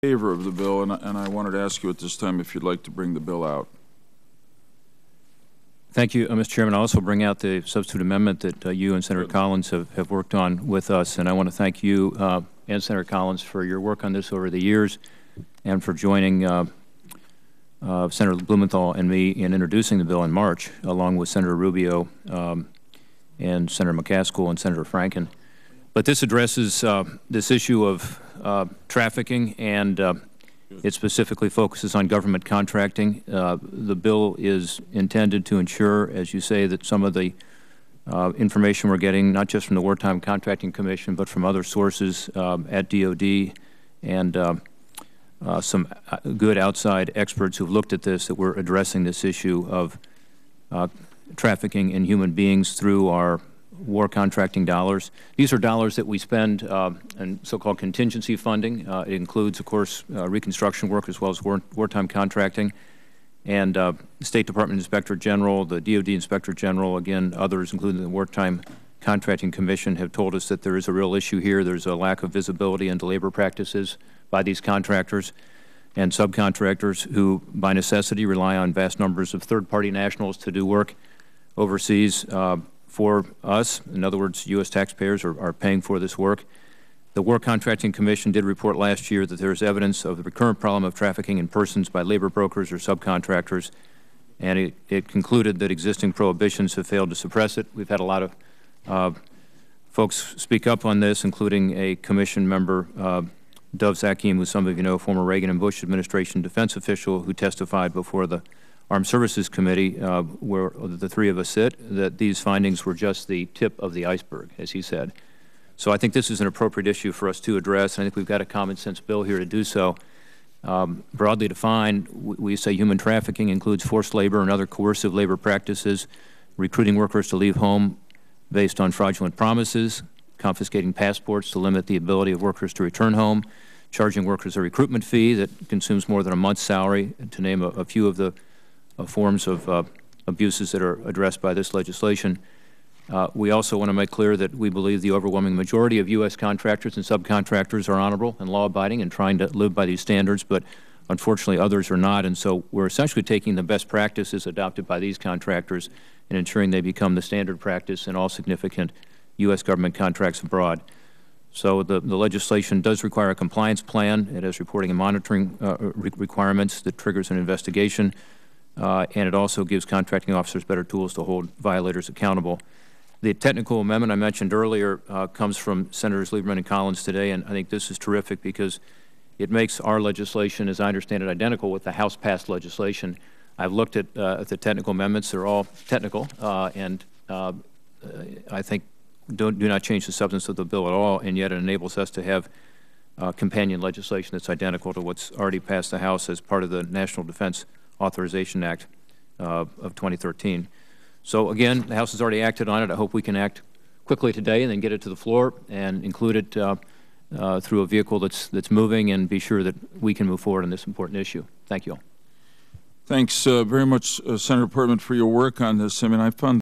Favor of the bill, and I wanted to ask you at this time if you'd like to bring the bill out. Thank you, Mr. Chairman. I'll also bring out the substitute amendment that you and Senator Collins have worked on with us, and I want to thank you and Senator Collins for your work on this over the years and for joining Senator Blumenthal and me in introducing the bill in March, along with Senator Rubio and Senator McCaskill and Senator Franken. But this addresses this issue of trafficking, and it specifically focuses on government contracting. The bill is intended to ensure, as you say, that some of the information we're getting, not just from the Wartime Contracting Commission, but from other sources at DOD and some good outside experts who've looked at this, that we're addressing this issue of trafficking in human beings through our war contracting dollars. These are dollars that we spend in so-called contingency funding. It includes, of course, reconstruction work as well as wartime contracting. And the State Department Inspector General, the DOD Inspector General, again, others, including the Wartime Contracting Commission, have told us that there is a real issue here. There's a lack of visibility into labor practices by these contractors and subcontractors who, by necessity, rely on vast numbers of third-party nationals to do work overseas for us. In other words, U.S. taxpayers are paying for this work. The War Contracting Commission did report last year that there is evidence of the recurrent problem of trafficking in persons by labor brokers or subcontractors, and it concluded that existing prohibitions have failed to suppress it. We've had a lot of folks speak up on this, including a commission member, Dov Zakim, who some of you know, former Reagan and Bush administration defense official, who testified before the Armed Services Committee, where the three of us sit, that these findings were just the tip of the iceberg, as he said. So I think this is an appropriate issue for us to address, and I think we've got a common sense bill here to do so. Broadly defined, we say human trafficking includes forced labor and other coercive labor practices, recruiting workers to leave home based on fraudulent promises, confiscating passports to limit the ability of workers to return home, charging workers a recruitment fee that consumes more than a month's salary, to name a few of the forms of abuses that are addressed by this legislation. We also want to make clear that we believe the overwhelming majority of U.S. contractors and subcontractors are honorable and law-abiding and trying to live by these standards, but unfortunately others are not. And so we're essentially taking the best practices adopted by these contractors and ensuring they become the standard practice in all significant U.S. government contracts abroad. So the legislation does require a compliance plan. It has reporting and monitoring requirements that triggers an investigation. And it also gives contracting officers better tools to hold violators accountable. The technical amendment I mentioned earlier comes from Senators Lieberman and Collins today, and I think this is terrific because it makes our legislation, as I understand it, identical with the House-passed legislation. I've looked at the technical amendments. They're all technical, and I think do not change the substance of the bill at all, and yet it enables us to have companion legislation that's identical to what's already passed the House as part of the National Defense Authorization Act of 2013. So again, the House has already acted on it. I hope we can act quickly today and then get it to the floor and include it through a vehicle that's moving, and be sure that we can move forward on this important issue. Thank you all. Thanks very much, Senator Portman, for your work on this. I mean, I found